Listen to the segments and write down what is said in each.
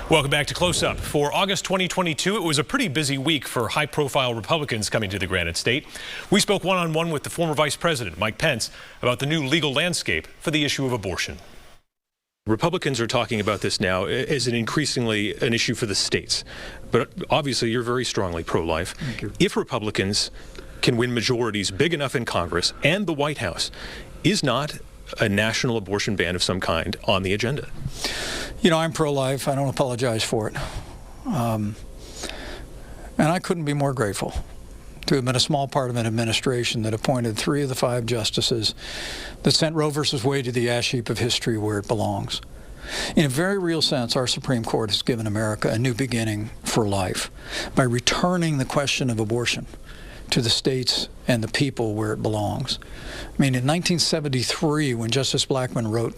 Welcome back to Close Up. For August 2022, it was a pretty busy week for high-profile Republicans coming to the Granite State. We spoke one-on-one with the former Vice President, Mike Pence, about the new legal landscape for the issue of abortion. Republicans are talking about this now as increasingly an issue for the states. But obviously, you're very strongly pro-life. Thank you. If Republicans can win majorities big enough in Congress and the White House, is not a national abortion ban of some kind on the agenda? You know, I'm pro-life. I don't apologize for it. And I couldn't be more grateful to have been a small part of an administration that appointed 3 of the 5 justices that sent Roe versus Wade to the ash heap of history where it belongs. In a very real sense, our Supreme Court has given America a new beginning for life by returning the question of abortion to the states and the people where it belongs. I mean, in 1973, when Justice Blackmun wrote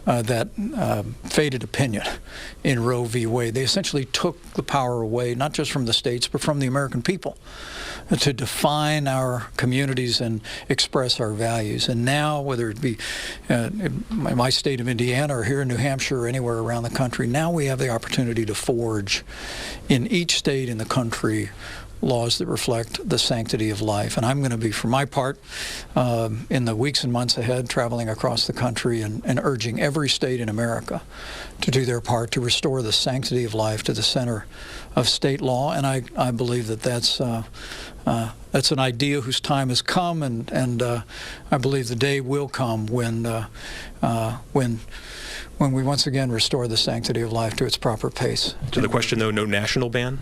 that faded opinion in Roe v. Wade, they essentially took the power away, not just from the states, but from the American people, to define our communities and express our values. And now, whether it be in my state of Indiana or here in New Hampshire or anywhere around the country, now we have the opportunity to forge in each state in the country laws that reflect the sanctity of life. And I'm going to be, for my part, in the weeks and months ahead, traveling across the country and urging every state in America to do their part to restore the sanctity of life to the center of state law. And I believe that that's an idea whose time has come, and I believe the day will come when we once again restore the sanctity of life to its proper pace. To the question, though, no national ban?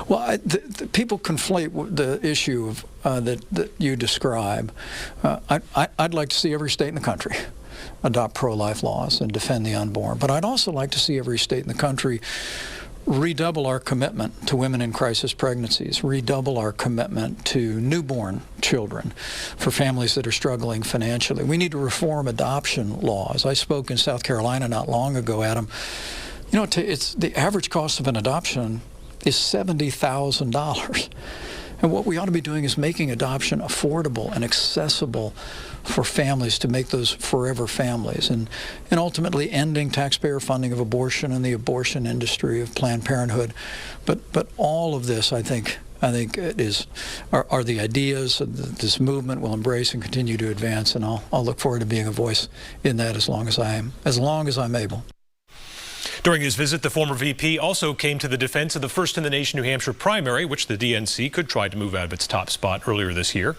Well, the people conflate the issue of, that you describe. I'd like to see every state in the country adopt pro-life laws and defend the unborn. But I'd also like to see every state in the country redouble our commitment to women in crisis pregnancies, redouble our commitment to newborn children for families that are struggling financially. We need to reform adoption laws. I spoke in South Carolina not long ago, Adam. You know, it's the average cost of an adoption is $70,000. And what we ought to be doing is making adoption affordable and accessible for families to make those forever families, and ultimately ending taxpayer funding of abortion and the abortion industry of Planned Parenthood. But all of this, I think it are the ideas that this movement will embrace and continue to advance, and I'll look forward to being a voice in that as long as I'm able. During his visit, the former VP also came to the defense of the first-in-the-nation New Hampshire primary, which the DNC could try to move out of its top spot earlier this year.